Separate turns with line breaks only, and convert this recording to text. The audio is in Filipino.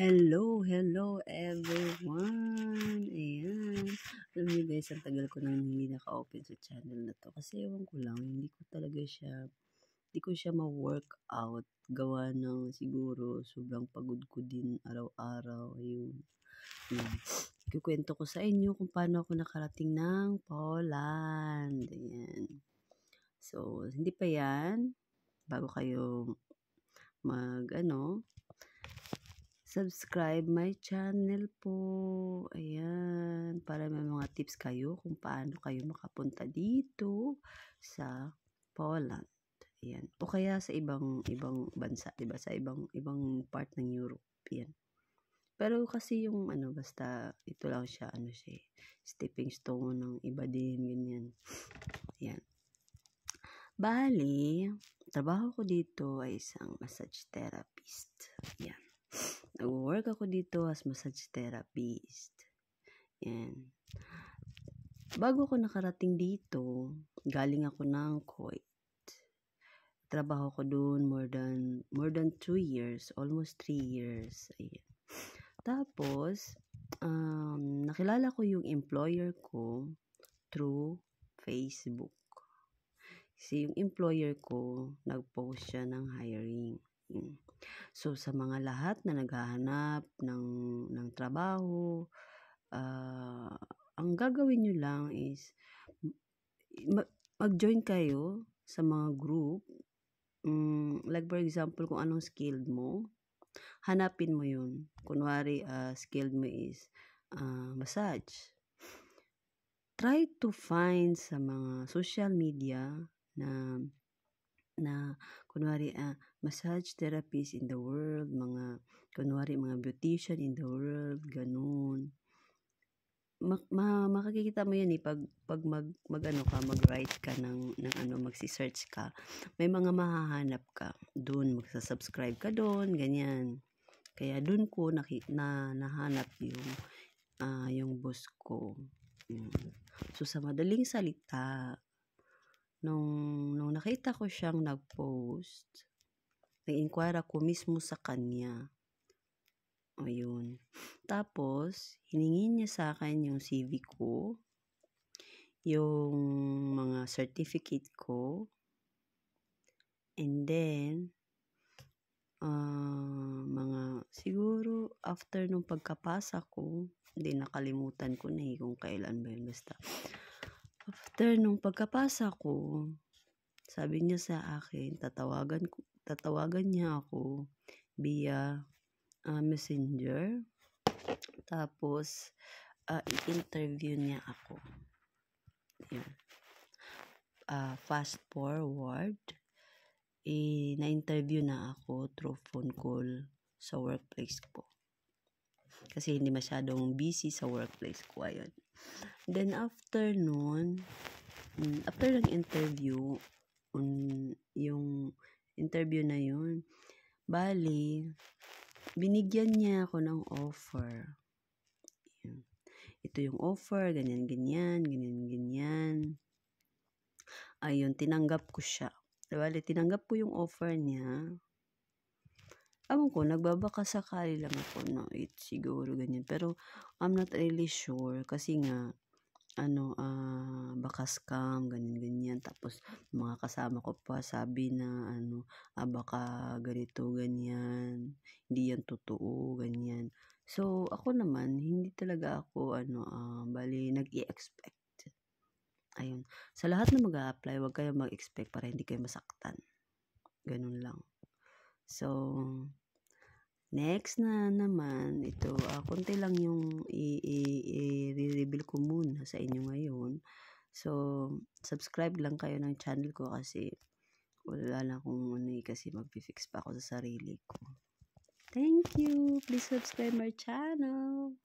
Hello everyone! Ayan. Alam niyo guys, ang tagal ko nang hindi naka-open sa channel na to. Kasi ewan ko lang, hindi ko siya ma-workout. Gawa ng siguro sobrang pagod ko din araw-araw. Ayun. Kukwento ko sa inyo kung paano ako nakarating ng Poland. Ayan. So, hindi pa yan. Bago kayo subscribe my channel po. Ayan. Para may mga tips kayo kung paano kayo makapunta dito sa Poland. Ayan. O kaya sa ibang bansa, 'di ba? Sa ibang part ng Europe. Ayan. Pero kasi yung basta ito lang siya, stepping stone ng iba din, ganyan. Ayan. Bali, trabaho ko dito ay isang massage therapist. Ayan. Nag-work ako dito as massage therapist. Yan. Bago ako nakarating dito, galing ako ng Kuwait. Trabaho ko doon more than 2 years, almost 3 years. Ayan. Tapos, nakilala ko yung employer ko through Facebook. Kasi yung employer ko, nag-post siya ng hiring. So, sa mga lahat na naghahanap ng trabaho, ang gagawin nyo lang is mag-join kayo sa mga group. Like for example, kung anong skilled mo, hanapin mo yun. Kunwari, skilled mo is massage. Try to find sa mga social media na kunwari massage therapist in the world, kunwari mga beautician in the world, ganun. Makikita mo yan pag mag-write ka magsi-search ka, may mga mahahanap ka doon, magsa-subscribe ka doon, ganyan. Kaya doon ko nahanap yung boss ko. So sa madaling salita, nung nakita ko siyang nag-post, nag-inquire ako mismo sa kanya. Ayun. Tapos, hiningi niya sa akin yung CV ko, yung mga certificate ko, and then, siguro, after nung pagkapasa ko, hindi nakalimutan ko na kung kailan ba yun, basta. After nung pagkapasa ko, sabi niya sa akin, tatawagan niya ako via messenger. Tapos, i-interview niya ako. Yun. Fast forward, na-interview na ako through phone call sa workplace ko. Kasi hindi masyadong busy sa workplace ko. Ayun. Then, after nun, after ng interview, yung interview na yun, bali, binigyan niya ako ng offer. Ito yung offer, ganyan. Ayun, tinanggap ko siya. Bali, tinanggap ko yung offer niya. Alam ko, nagbabaka sakali lang ako, no? Siguro ganyan. Pero, I'm not really sure. Kasi nga, baka scam, ganyan. Tapos, mga kasama ko pa, sabi na, baka ganito, ganyan. Hindi yan totoo, ganyan. So, ako naman, hindi talaga ako, bali, nag-i-expect. Ayun. Sa lahat na mag-a-apply, huwag kayo mag-expect para hindi kayo masaktan. Ganun lang. So, next na naman, ito, konti lang yung i-reveal ko muna sa inyo ngayon. So, subscribe lang kayo ng channel ko kasi wala na akong kasi mag-fix pa ako sa sarili ko. Thank you. Please subscribe my channel.